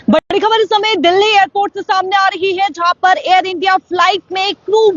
बड़ी खबर इस समय दिल्ली एयरपोर्ट से सामने आ रही है, जहां पर एयर इंडिया फ्लाइट में एक क्रू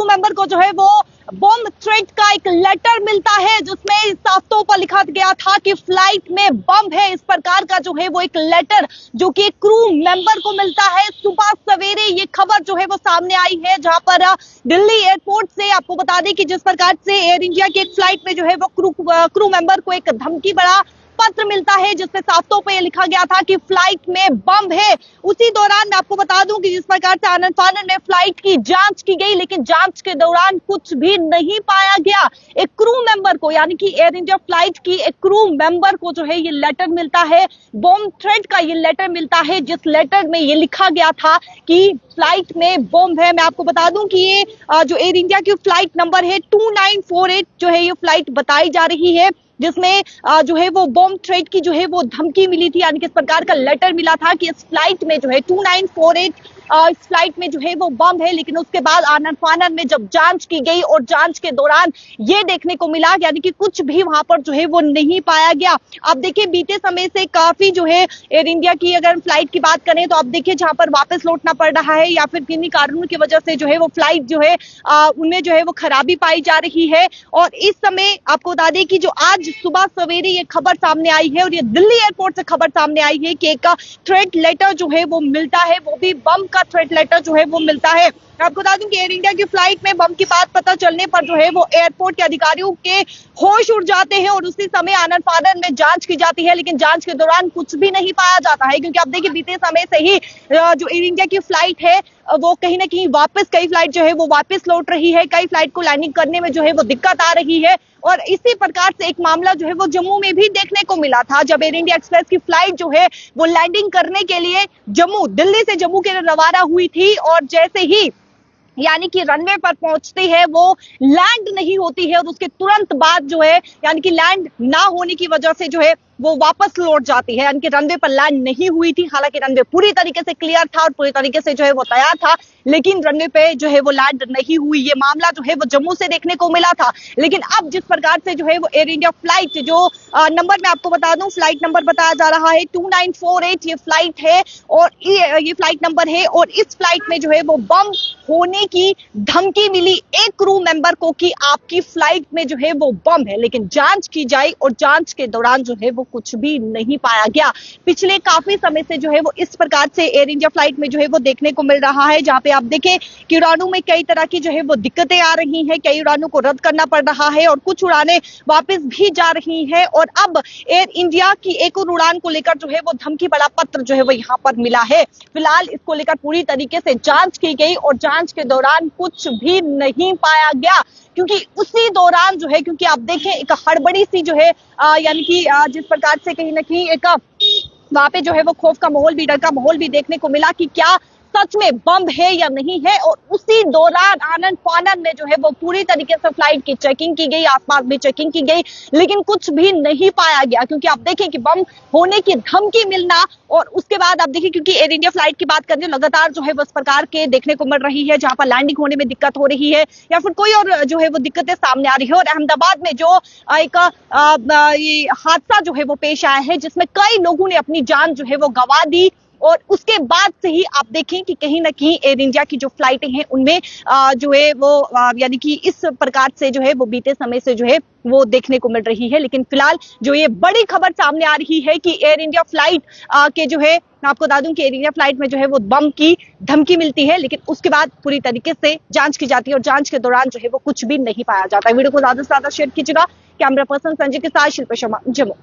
मेंबर को जो है वो बॉम्ब थ्रेट का एक लेटर मिलता है, जिसमें साफ तौर पर लिखा गया था कि फ्लाइट में बम है। इस प्रकार का जो है वो एक लेटर जो कि एक क्रू मेंबर को मिलता है। सुबह सवेरे ये खबर जो है वो सामने आई है, जहां पर दिल्ली एयरपोर्ट से आपको बता दें कि जिस प्रकार से एयर इंडिया की एक फ्लाइट में जो है वो क्रू मेंबर को एक धमकी भरा पत्र मिलता है, जिसमें साफ तौर पर यह लिखा गया था कि फ्लाइट में बम है। उसी दौरान मैं आपको बता दूं कि जिस प्रकार से आनन फानन में फ्लाइट की जांच की गई, लेकिन जांच के दौरान कुछ भी नहीं पाया गया। एक क्रू मेंबर को, यानी कि एयर इंडिया फ्लाइट की एक क्रू मेंबर को जो है ये लेटर मिलता है, बॉम्ब थ्रेट का ये लेटर मिलता है, जिस लेटर में ये लिखा गया था कि फ्लाइट में बॉम्ब है। मैं आपको बता दूं कि ये जो एयर इंडिया की फ्लाइट नंबर है 2948 जो है ये फ्लाइट बताई जा रही है, जिसमें जो है वो बॉम्ब थ्रेट की जो है वो धमकी मिली थी, यानी कि इस प्रकार का लेटर मिला था कि इस फ्लाइट में जो है 2948 इस फ्लाइट में जो है वो बम है। लेकिन उसके बाद आनन फानन में जब जांच की गई और जांच के दौरान ये देखने को मिला, यानी कि कुछ भी वहां पर जो है वो नहीं पाया गया। अब देखिए बीते समय से काफी जो है एयर इंडिया की अगर फ्लाइट की बात करें तो अब देखिए जहां पर वापस लौटना पड़ रहा है या फिर किन्हीं कारणों की वजह से जो है वो फ्लाइट जो है उनमें जो है वो खराबी पाई जा रही है। और इस समय आपको बता दें कि जो आज सुबह सवेरे ये खबर सामने आई है और ये दिल्ली एयरपोर्ट से खबर सामने आई है कि एक थ्रेट लेटर जो है वो मिलता है, वो भी बम का थ्रेट लेटर जो है वो मिलता है। आपको बता दूं कि एयर इंडिया की फ्लाइट में बम की बात पता चलने पर जो है वो एयरपोर्ट के अधिकारियों के होश उड़ जाते हैं और उसी समय आनन फानन में जांच की जाती है, लेकिन जांच के दौरान कुछ भी नहीं पाया जाता है। क्योंकि आप देखिए बीते समय से ही जो एयर इंडिया की फ्लाइट है वो कहीं ना कहीं वापस कई फ्लाइट जो है वो वापस लौट रही है, कई फ्लाइट को लैंडिंग करने में जो है वो दिक्कत आ रही है। और इसी प्रकार से एक मामला जो है वो जम्मू में भी देखने को मिला था, जब एयर इंडिया एक्सप्रेस की फ्लाइट जो है वो लैंडिंग करने के लिए दिल्ली से जम्मू के लिए रवाना हुई थी और जैसे ही यानी कि रनवे पर पहुंचती है वो लैंड नहीं होती है और उसके तुरंत बाद जो है यानी कि लैंड ना होने की वजह से जो है वो वापस लौट जाती है, यानी कि रनवे पर लैंड नहीं हुई थी। हालांकि रनवे पूरी तरीके से क्लियर था और पूरी तरीके से जो है वो तैयार था, लेकिन रनवे पे जो है वो लैंड नहीं हुई। ये मामला जो है वो जम्मू से देखने को मिला था। लेकिन अब जिस प्रकार से जो है वो एयर इंडिया फ्लाइट जो नंबर मैं आपको बता दूं, फ्लाइट नंबर बताया जा रहा है 2948 ये फ्लाइट है और ये फ्लाइट नंबर है और इस फ्लाइट में जो है वो बम होने की धमकी मिली एक क्रू मेंबर को कि आपकी फ्लाइट में जो है वो बम है। लेकिन जांच की जाए और जांच के दौरान जो है वो कुछ भी नहीं पाया गया। पिछले काफी समय से जो है वो इस प्रकार से एयर इंडिया फ्लाइट में जो है वो देखने को मिल रहा है, जहां पे आप देखें कि उड़ानों में कई तरह की जो है वो दिक्कतें आ रही हैं, कई उड़ानों को रद्द करना पड़ रहा है और कुछ उड़ानें वापस भी जा रही हैं। और अब एयर इंडिया की एक और उड़ान को लेकर जो है वो धमकी भरा पत्र जो है वो यहाँ पर मिला है। फिलहाल इसको लेकर पूरी तरीके से जांच की गई और जांच के दौरान कुछ भी नहीं पाया गया, क्योंकि उसी दौरान जो है, क्योंकि आप देखें एक हड़बड़ी सी जो है यानी कि जिस प्रकार से कहीं ना कहीं एक वहां पे जो है वो खौफ का माहौल भी, डर का माहौल भी देखने को मिला कि क्या सच में बम है या नहीं है। और उसी दौरान आनन फानन में जो है वो पूरी तरीके से फ्लाइट की चेकिंग की गई, आसपास भी चेकिंग की गई, लेकिन कुछ भी नहीं पाया गया। क्योंकि आप देखें कि बम होने की धमकी मिलना और उसके बाद आप देखिए क्योंकि एयर इंडिया फ्लाइट की बात करें लगातार जो है वो इस प्रकार के देखने को मिल रही है, जहां पर लैंडिंग होने में दिक्कत हो रही है या फिर कोई और जो है वो दिक्कतें सामने आ रही है। और अहमदाबाद में जो एक ये हादसा जो है वो पेश आया है, जिसमें कई लोगों ने अपनी जान जो है वो गंवा दी और उसके बाद से ही आप देखें कि कहीं ना कहीं एयर इंडिया की जो फ्लाइटें हैं उनमें जो है वो यानी कि इस प्रकार से जो है वो बीते समय से जो है वो देखने को मिल रही है। लेकिन फिलहाल जो ये बड़ी खबर सामने आ रही है कि एयर इंडिया फ्लाइट के जो है आपको बता दूं कि एयर इंडिया फ्लाइट में जो है वो बम की धमकी मिलती है, लेकिन उसके बाद पूरी तरीके से जांच की जाती है और जांच के दौरान जो है वो कुछ भी नहीं पाया जाता है। वीडियो को ज्यादा से ज्यादा शेयर कीजिएगा। कैमरा पर्सन संजय के साथ शिल्पा शर्मा, जम्मू।